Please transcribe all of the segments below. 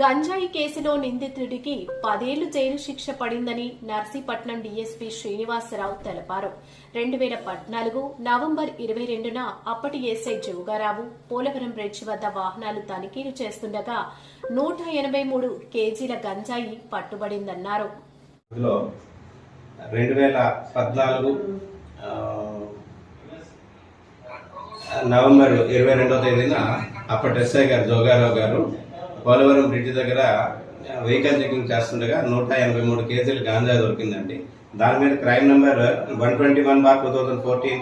గంజాయి కేసులో నిందితుడికి 10 ఏళ్లు జైలు శిక్ష పడిందని నర్సీపట్నం డీఎస్పీ శ్రీనివాసరావు తెలిపారు. 2014 నవంబర్ 22న అప్పటి ఎస్ఐ జోగారావు పోలవరం బ్రిడ్జ్ వద్ద వాహనాలు తనిఖీలు చేస్తుండగా 183 కేజీల గంజాయి పట్టుబడిందన్నారు. 2014 నవంబర్ 22వ తేదీన అప్పటి ఎస్ఐ గారు జోగారావు గారు పోలవరం బ్రిడ్జ్ దగ్గర వెహికల్ చెకింగ్ చేస్తుండగా 183 కేజీలు గాంజా దొరికిందండి. దాని మీద క్రైమ్ నెంబర్ 121/2014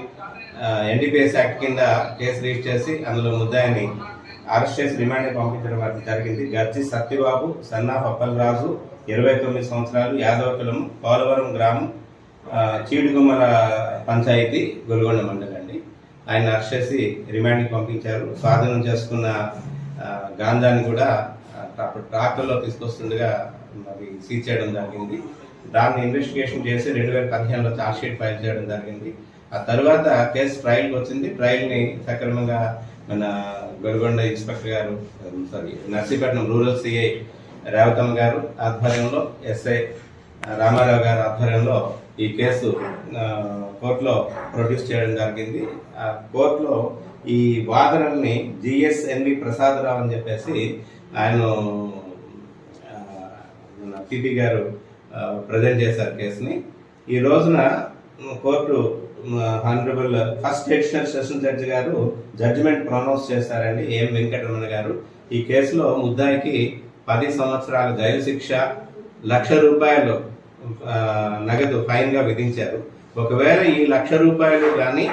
ఎన్డీపీఎస్ యాక్ట్ కింద కేసు రిజిస్టర్ చేసి అందులో ముద్దాయిని అరెస్ట్ చేసి రిమాండ్ పంపించడం జరిగింది. గర్జి సత్యబాబు సన్నాఫ్ అప్పలరాజు 29 సంవత్సరాలు, యాదవకులం, పోలవరం గ్రామం, చీడుగుమ్మల పంచాయతీ, గొల్గొండ మండలం అండి. ఆయన అరెస్ట్ చేసి రిమాండ్కి పంపించారు. స్వాధీనం చేసుకున్న గాంజాని కూడా ట్రాక్టర్లో తీసుకొస్తుండగా మరి సీజ్ చేయడం జరిగింది. దాన్ని ఇన్వెస్టిగేషన్ చేసి 2015లో ఛార్జ్షీట్ ఫైల్ చేయడం జరిగింది. ఆ తర్వాత కేసు ట్రయల్కి వచ్చింది. ట్రయల్ని సక్రమంగా మన గొల్గొండ ఇన్స్పెక్టర్ గారు నర్సీపట్నం రూరల్ సిఐ రేవతమ్మ గారు ఆధ్వర్యంలో, ఎస్ఐ రామారావు గారి ఆధ్వర్యంలో ఈ కేసు కోర్టులో ప్రొడ్యూస్ చేయడం జరిగింది. ఆ కోర్టులో ఈ వాదనల్ని జిఎస్ఎన్వి ప్రసాదరావు అని చెప్పేసి ఆయన పిపి గారు ప్రజెంట్ చేశారు కేసుని. ఈ రోజున court honourable first additional session judge గారు జడ్జిమెంట్ ప్రొనౌన్స్ చేశారండి, ఏం వెంకటరమణ గారు. ఈ కేసులో ముద్దాయికి 10 సంవత్సరాల జైలు శిక్ష, ₹1,00,000 నగదు ఫైన్ గా విధించారు. ఒకవేళ ఈ ₹1,00,000 కానీ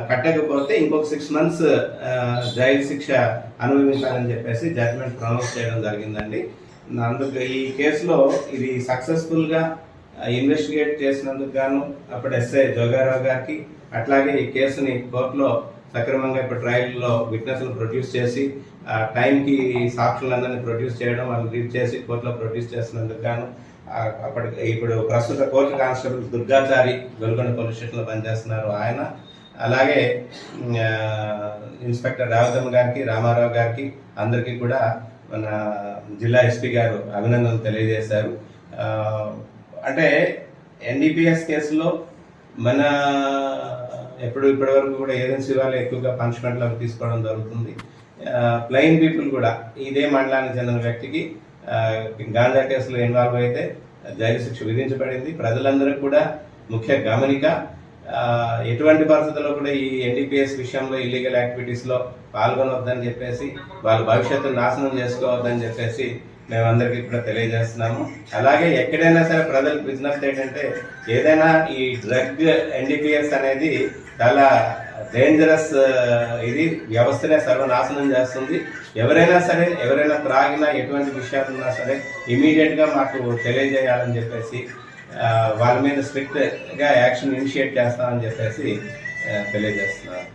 కట్టకపోతే ఇంకొక 6 months జైలు శిక్ష అనుభవించాలని చెప్పేసి జడ్జిమెంట్ ప్రొనౌన్స్ చేయడం జరిగిందండి. అందుకు ఈ కేసులో ఇది సక్సెస్ఫుల్ గా ఇన్వెస్టిగేట్ చేసినందుకు గాను అప్పుడు ఎస్ఐ జోగారావు గారికి, అట్లాగే ఈ కేసుని కోర్టులో సక్రమంగా ఇప్పుడు ట్రయల్లో విట్నెస్లు ప్రొడ్యూస్ చేసి టైంకి సాక్షులందరినీ ప్రొడ్యూస్ చేయడం, వాళ్ళు రీడ్ చేసి కోర్టులో ప్రొడ్యూస్ చేసినందుకు గాను ఇప్పుడు ప్రస్తుత కోర్టు కానిస్టేబుల్ దుర్గాచారి గొల్గొండ పోలీస్ స్టేషన్లో పనిచేస్తున్నారు ఆయన, అలాగే ఇన్స్పెక్టర్ రావతమ్మ గారికి, రామారావు గారికి, అందరికీ కూడా మన జిల్లా ఎస్పీ గారు అభినందనలు తెలియజేశారు. అంటే ఎన్డీపీఎస్ కేసులో మన ఇప్పటి వరకు కూడా ఏజెన్సీ వాళ్ళు ఎక్కువగా పనిష్మెంట్లు అవి తీసుకోవడం జరుగుతుంది. ప్లెయిన్ పీపుల్ కూడా ఇదే మండలానికి చెందిన వ్యక్తికి గాంజా కేసులో ఇన్వాల్వ్ అయితే జైలు శిక్ష విధించబడింది. ప్రజలందరూ కూడా ముఖ్య గమనిక, ఎటువంటి పరిస్థితుల్లో కూడా ఈ ఎన్డీపీఎస్ విషయంలో ఇల్లీగల్ యాక్టివిటీస్ లో పాల్గొనవద్దని చెప్పేసి, వాళ్ళ భవిష్యత్తును నాశనం చేసుకోవద్దని చెప్పేసి మేమందరికీ కూడా తెలియజేస్తున్నాము. అలాగే ఎక్కడైనా సరే ప్రజలకు బిజినెస్ ఏంటంటే, ఏదైనా ఈ డ్రగ్ ఎన్డీపీఎస్ అనేది చాలా డేంజరస్, ఇది వ్యవస్థనే సర్వనాశనం చేస్తుంది. ఎవరైనా త్రాగినా ఎటువంటి విషయాలు ఉన్నా సరే ఇమీడియట్ గా మాకు తెలియజేయాలని చెప్పేసి, వాళ్ళ మీద స్ట్రిక్ట్ గా యాక్షన్ ఇనిషియేట్ చేస్తామని చెప్పేసి తెలియజేస్తున్నారు.